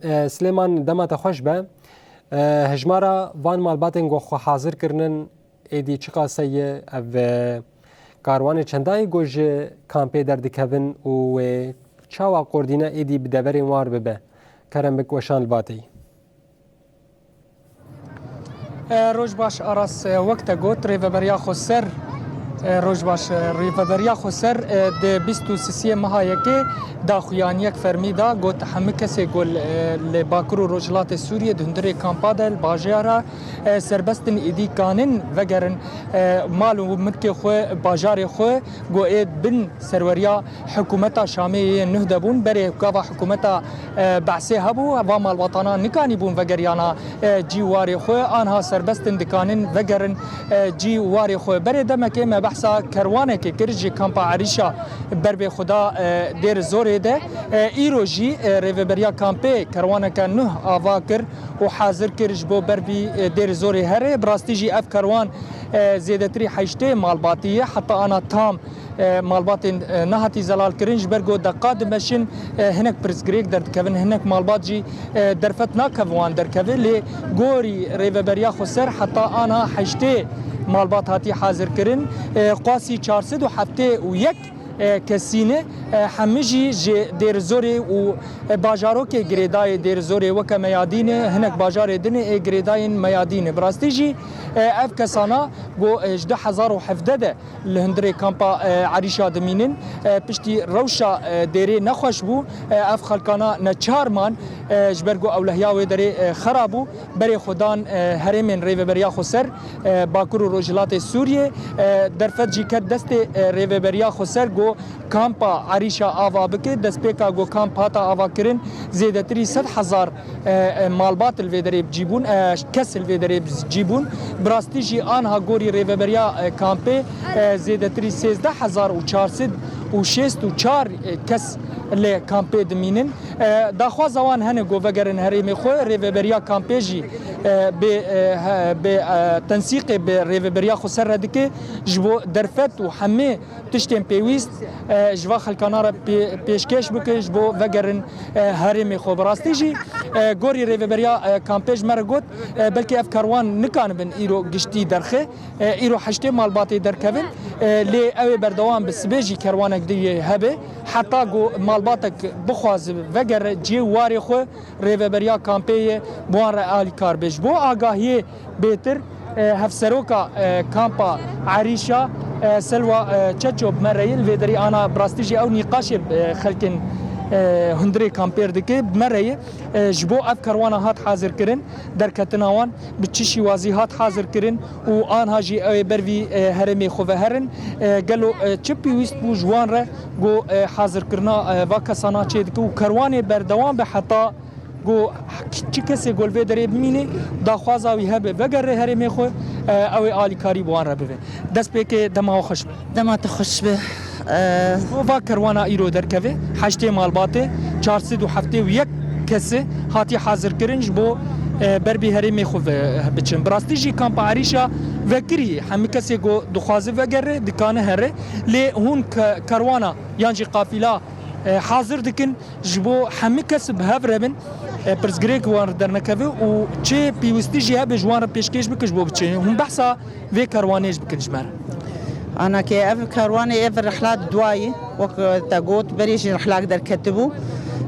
سليمان دما خوش به هجمارا وان مالباتن گو خو حاضر کرنن ایدی چقا سیه او کاروان چندای گوش کامپی در دکهون و چاوا قردینه ایدی بدبری وار ببه کرم بک وشان الباتی روز باش آراس وقت گوت ریوبریا خسر روز باش ریوبریا خسر د 23 ماه که داخویان یک فرمیدا گوت همه کسی گل لباکرو روجلات سوریه دندره کامپادل باجارا سربستن ایدی کانن وگرن مال و ملک خو باجار خو گو اید بن سروریا حکومت شامی نهدبون بره گاوا حکومت بعثه هبو و مال وطنا نکانی بون وگریانا جیواری خو آنها سربستن دکانن وگرن جیواری خو بره دمکه ما بحثا کروانه که کرج کامپا عریشا بربه خدا دیر زوره ده ایروجی ریوبریا کامپه کروانه که نه آوا کر و حاضر کرج بو بربی دیر زوره هره براستی جی اف کروان زیادتری حیشته مالباتیه حتی آنا تام مالبات نهاتی زلال کرنج برگو دقاد مشن هنک پرسگریک در کون هنک مالبات جی درفت ناکوان در کون لی گوری ریوبریا خسر حتی آنا حیشته مالبات هاتی حاضر کرن قاسی 471 کسینه همیجی دیر زوری و باجارو که گریدای دیر زوری و که میادینه هنک باجار دنه گریداین میادینه براستی جی اف کسانا گو 10017 لهندری کامپا عریشا دمینن پشتی روشا دیری نخوش بو اف خلکانا نچارمان جبرگو اولهیاوی دری خرابو بری خودان هرمن ریوبریا خسر باکرو روجلات سوریه درفت جی کد دست ریوبریا خسر گو کامپا عریشا آوا بکه دست پیکا گو کامپ هاتا آوا کرن زیدتری 100,000 مالبات الویدری بجیبون کس الویدری بجیبون براستی جی آنها گوری ریوبریا کامپه زیدتری 13,464 کس لی کامپه دمینن داخوا زوان هنه گو وگرن هرمی خو ریوبریا کامپه جی به تنسیق به ریوبریا خسر ردکه جبو درفت و همه تشتیم پیویست جوا خلکانا را پیشکش بکه جبو وگرن هرمی خو براستی جی گوری ریوبریا کامپه مر گوت بلکه اف کاروان نکان بن ایرو گشتی درخه ایرو حشته مالباتی درکوین لی اوی بردوام بسبیجی کاروانک دی هبه حتی گو مالباتک بخواز وگر جی واری خو ریوبریا کامپه بوان را آلی کار بیش بو آگاهی بیتر هفسروکا کامپا عریشا سلوا چچو بمرهی الویدری آنا براستیجی او نقاش خلکن هندری کامپیر دکه بمرهی جبو اف کروانا هات حاضر کرن در کتناوان بچشی وازی هات حاضر کرن و آنها جی اوی بروی هرمی خواه هرن گلو چپی ویست بو جوان را گو حاضر کرنا و کسانا چه دکه و کروان بردوان به حتا گو چی کسی گلوه داره بمینه داخوازاوی هبه وگر هرمی خو اوی آلی کاری بوان را ببه دست به که دماغ خوش به دماغ خوش به و کروانا ایرو درکوه حشته مالباته 471 کسی هاتی حاضر کرنج بو بربی هرمی خو بچن براستی جی کامپا عریشا وکری همی کسی گو دخوازه وگره دکانه هره لی هون کروانا یانجی قافلا حاضر دکن جبو همه کس به هفرمن پرسگریک وان در نکوه و چه پیوستی جی هبه جوان را پیشکش بکش بو بچه هم بحثا وی کروانیش بکنش مر أنا كأف كارواني أف رحلات دواي وتقوت بريش رحلات در كتبو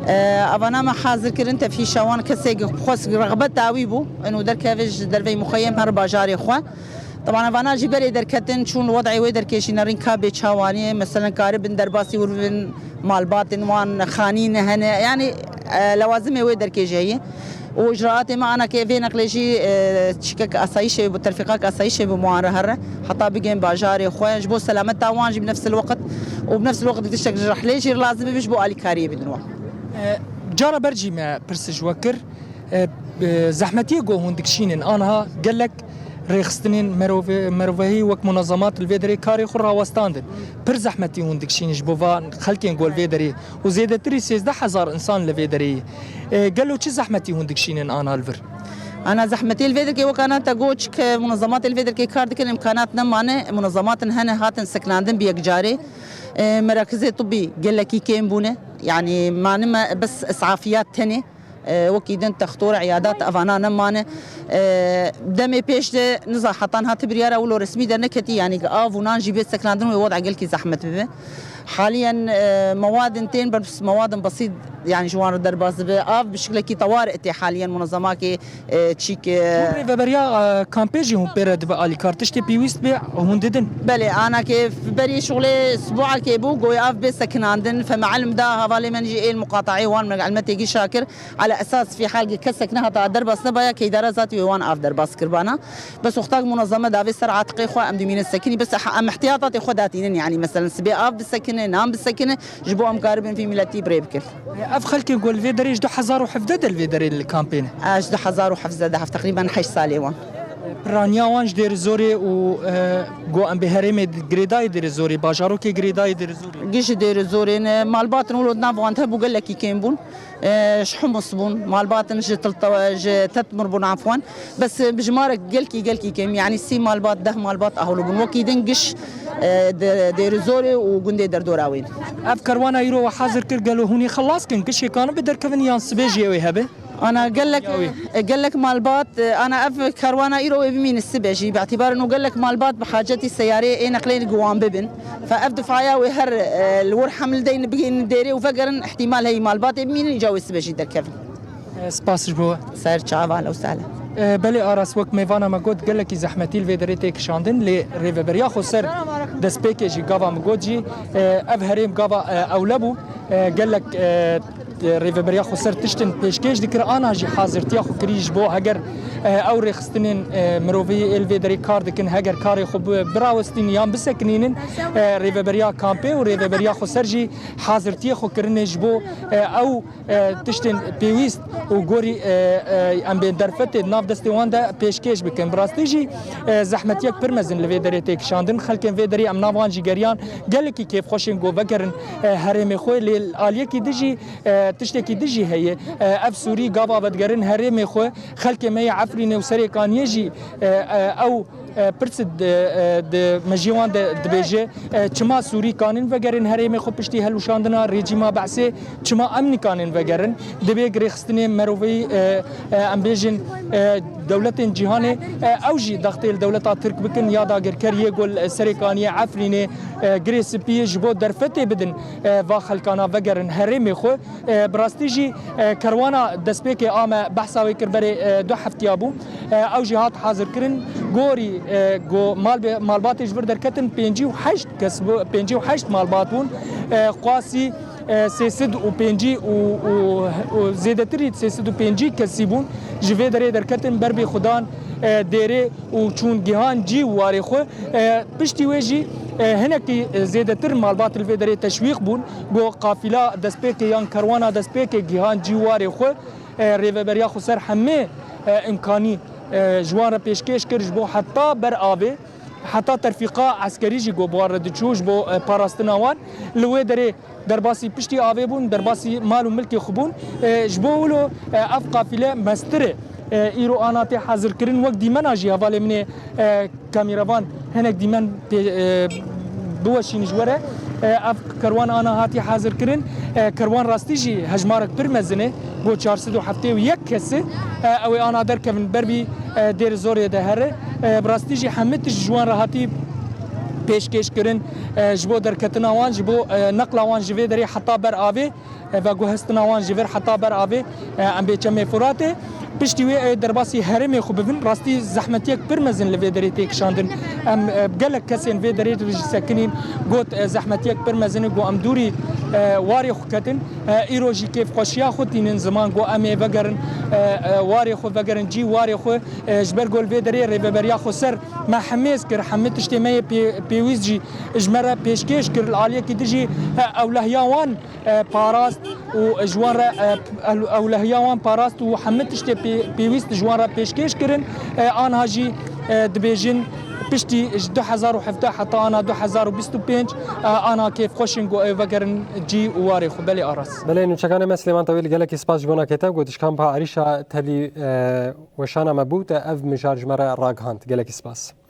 أنا ما حاضر كرنت في شوان كسيج خاص رغبة تعويبو إنه در كافج در في مخيم هر باجاري خوا طبعا أنا جبري در كتن شون وضعي ويدر كيش نرين كابي شواني مثلا كارب در باسي وربن مالبات وان خانين هنا يعني لوازم ويدر كيجي واجراءات ما انا كيف نقلجي تشكك اسايشه بترفيقات اسايشه بمعارهه حتى بيجين باجاري خويا جبو سلامه تاوانجي بنفس الوقت وبنفس الوقت تشك رحليجي لازم بيجبو الي كاريه بدنوا جارة برجي ما برسج وكر زحمتي جو هندك شينن انها قال لك ريخستنين مروفهي وك منظمات الفيدري كاري خرا واستاندن بر زحمتي هندك شينش بوفا خلكين قول فيدري وزيد تري 16000 انسان لفيدري قالوا شي زحمتي هندك شينن انا الفر انا زحمتي الفيدر كي وكانت تقوش منظمات الفيدر كي كاردك الامكانات نمانه منظمات هنا هاتن سكناندن بيكجاري مراكز طبي قال لك كيم بونه يعني ما بس اسعافيات تاني وكي دن تختور عيادات افانا نمانه دمي بيش نزا حطان هات بريارة ولو رسمي در نكتي يعني آف ونانجي بيت سكناندن ووضع قلكي زحمة به حاليا مواد انتين بس مواد بسيط يعني جوان درباز آف بشكل كي طوارئ تي حاليا منظمات كي تشيك ريفابريا كامبيجي هم بيرد بقالي كارتشتي بيويست بيع وهم ددن بله انا كيف بري شغلي اسبوع كيبو جوي اف بس سكناندن فمعلم ده هذا من جي المقاطعي وان من علمتي شاكر على اساس في حال كسكنها تاع درباس نبايا كي درزات وان اف درباس كربانا بس اختار منظمه دافي سرعه تقيخوا ام من السكني بس ام احتياطات خداتين يعني مثلا سبي اف بالسكنه نام بالسكنه جبو ام قاربين في ملتي بريبكل اف خلكي نقول في دريج دو حزار وحفدد الفيدري الكامبين اش ده حزار وحفزه ده تقريبا 8 سالي وان برانيا وانج دير زوري و جو ام بهرمي جريداي دير زوري باجارو كي جريداي دير زوري جيش دير زوري مال باطن ولود نافوانت بو قال لك كيمبون شحمص بون مال باطن تتمر بون عفوا بس بجمارك قالكي كيم يعني سي مال باط ده مال باط اهلو بون وكي دنقش دير زوري وقندي در دوراوين افكر وانا يرو حاضر كر قالوا هوني خلاص كان كشي كانوا بدر كفن يانس بيجي ويهبه انا قال لك مالبات انا افكر وانا ايرو بمين السبجي باعتبار انه قال لك مالبات بحاجتي السياره اي نقلين قوام ببن فافدفعيا ويهر الور حمل دين بقي نديري وفقرن احتمال هي مالبات بمين يجاوي السبجي در كفن سباس جبوه سير تشاف اهلا وسهلا بلي ارس وقت ميفانا ما قلت قال لك زحمتي الفيدريتيك شاندن لي ريفابريا خسر دسبيكي جي غافا مجوجي افهريم غافا اولبو قال لك ريفابريا خسر تشتن بيشكيش ذكر انا جي حاضرتي اخو كريج بو هاجر او رخصتنين مروفي الفيدري كارد كن هاجر كاري خو براوستين يام بسكنين ريفابريا كامبي وريفابريا خسر جي حاضرتي اخو كرنيج بو او تشتن بيويست وغوري ام بين درفت ناف دستواندا بيشكيش بكن براستيجي زحمتيك برمزن الفيدري تيك شاندن خلكن فيدري ام نافان جي جريان قال لك كيف خوشين جو فكرن هرمي خو للاليكي دجي تشتكي دجي هي اف سوري قابا بدقرن هرمي خو خلك ما عفرين وسري كان يجي او برسد د مجيوان د بيجي چما سوري كانن وگرن هرمي خو پشتي هلوشاندنا ريجيما بعسي چما امن كانن وگرن دبي گريخستني مروي ام بيجن دولت جهان اوجي ضغط الدولة ترك بكن يادا گركر يقول سري كان عفرين گريس بيج بو درفتي بدن واخل كان وگرن هرمي خو براستيجي كروانا دسبيكي اما بحثا وكربري دو هفتيابو او جهات حاضر كرن غوري جو مالبات جبر دركتن 58 كسب 58 مالباتون قاسي سيسد و بنجي و زيادتري سيسد و بنجي كسبون جوي دري دركتن بربي خدان ديري و چون جهان جي واري خو پشتي وجي هناك زيادتر مالبات الفيدري تشويق بون جو قافله دسبيكي يان كروانا دسبيكي جهان جي واري خو ريفابريا خسر همه امكاني جوان پیشکش کرد بو حتی بر آوی حتی ترفیقا عسکری جی گو بوارد چوش بو پاراستناوان لوی داره در باسی پشتی آوی بون در باسی مال و ملکی خوبون جبولو اف قافله مستره ایرو آناتی حاضر کرن وقت دیمن آجی حواله من کامیروان هنک دیمن بوشین جوره اف کروان آنا هاتی حاضر کرن کروان راستی جی هجمارک برمزنه بو 471 کسی او آنا در کفن بربی دیر زوری ده هره براستی جی حمت جوان راحتی پیشکش کرن جبو در کتناوان جبو نقلاوان جوی دری حتی بر آوی و گوهستناوان جوی حتی بر آوی ام بیچم فراته پشتی وی درباسی هرمی خوب ببین راستی زحمتیک برمزن لویدری تیک شاندن ام گلک کسی ویدری رج سکنین گوت زحمتیک برمزن گو ام دوری واری خو کتن ایروجی کیف خوشیا خودین زمان گو ام وگرن واری خو وگرن جی واری خو جبر گول ویدری ریبریا خو سر ما حمیز کر حمت اجتماعی پیویز جی اجمره پیشکش کر العالیه کی دجی اولهیاوان پاراست و جوار اولهیاوان پاراست و حمت اجت پیویست جوار پیشکش کرن آنها جی دبیجن پشتی 2017 حتی آنا 2025 آنا کیف خوشنگو وگرن جی واری خو بلی آرس بله نوچگان مسلمان طویل گلکی سپاس جبونا کتاب گوتش کام با عریشا تلی وشانا مبوت اف مجار جمره راگهاند گلکی سپاس